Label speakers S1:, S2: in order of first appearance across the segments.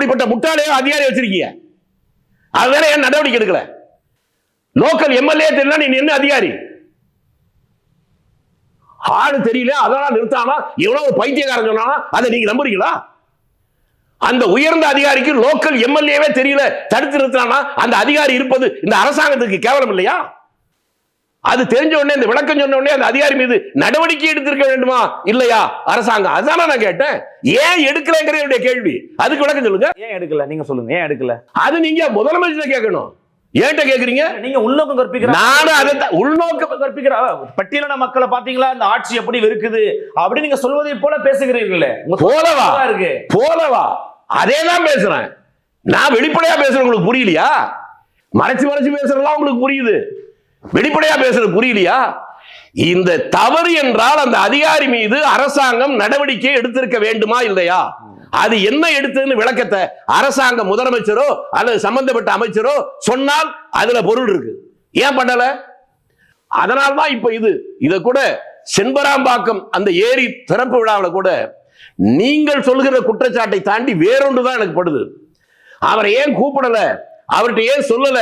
S1: அப்படிப்பட்ட முட்டாளையோ அதிகாரி வச்சிருக்கீங்க, அதுதானே ஏன் நடவடிக்கை எடுக்கல? லோக்கல் எம்எல்ஏ தெரியல, நீ என்ன அதிகாரி? ஆடு தெரியல அதனால நிறுத்தானா எவ்வளவு பைத்தியக்காரன் சொன்னானா அதை நீங்க நம்புறீங்களா? அந்த உயர்ந்த அதிகாரிக்கு லோக்கல் எம்எல்ஏவே தெரியல, தடுத்து நிறுத்தினா அந்த அதிகாரி இருப்பது இந்த அரசாங்கத்துக்கு கேவலம் இல்லையா? அது தெரிஞ்ச உடனே இந்த விளக்கம் சொன்ன உடனே அந்த அதிகாரி மீது நடவடிக்கை எடுத்திருக்க வேண்டுமா இல்லையா அரசாங்கம்? அதான நான் கேட்டேன். ஏன் எடுக்கலங்கிற கேள்வி, அதுக்கு விளக்கம் சொல்லுங்க.
S2: ஏன் எடுக்கல நீங்க சொல்லுங்க, ஏன் எடுக்கல?
S1: அது நீங்க முதலமைச்சர் கேட்கணும். ஏன்ட்ட கேக்குறீங்க?
S2: நீங்க உள்நோக்கம் கற்பிக்கிற,
S1: நானும் அதை உள்நோக்கம்
S2: கற்பிக்கிற பட்டியலின மக்களை பாத்தீங்களா இந்த ஆட்சி எப்படி இருக்குது அப்படி நீங்க சொல்வதை போல பேசுகிறீர்களே.
S1: போலவா இருக்கு, போலவா அதேதான் பேசுறேன். நான் வெளிப்படையா பேசுறேன், உங்களுக்கு புரியலையா? மறைச்சு மறைச்சு பேசுறதெல்லாம் உங்களுக்கு புரியுது, வெளிப்படையா பேசுறது புரியலையா? இந்த தவறு என்றால் அந்த அதிகாரி மீது அரசாங்கம் நடவடிக்கை எடுத்திருக்க வேண்டுமா இல்லையா? அது என்ன எடுத்ததுன்னு விளக்கத்தை அரசாங்க முதலமைச்சரோ அல்லது சம்பந்தப்பட்ட அமைச்சரோ சொன்னால் அதுல பொருள் இருக்கு. ஏன் பண்ணல? அதனால்தான் இப்ப இத கூட செண்பராம்பாக்கம் அந்த ஏரி திறப்பு விழாவில் கூட நீங்கள் சொல்கிற குற்றச்சாட்டை தாண்டி வேறொன்றுதான் எனக்கு படுது. அவரை ஏன் கூப்பிடல, அவர்கிட்ட ஏன் சொல்லல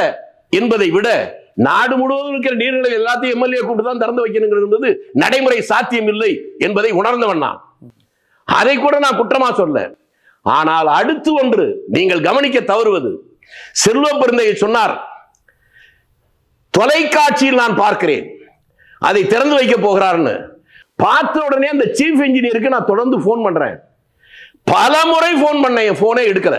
S1: என்பதை விட நாடு முழுவதும் இருக்கிற நீர்நிலை எல்லாத்தையும் எம்எல்ஏ கூப்பிட்டு தான் திறந்து வைக்கணுங்கிறது நடைமுறை சாத்தியம் இல்லை என்பதை உணர்ந்தவன் நான். அதை கூட நான் குற்றமா சொல்ல. ஆனால் அடுத்து ஒன்று நீங்கள் கவனிக்க தவறுவது, செல்வ பெருந்தகை சொன்னார், தொலைக்காட்சியில் நான் பார்க்கிறேன் அதை திறந்து வைக்க போகிறார்னு. பார்த்த உடனே அந்த சீஃப் இன்ஜினியருக்கு நான் தொடர்ந்து போன் பண்றேன், பல முறை போன் பண்ணேன், போனே எடுக்கல.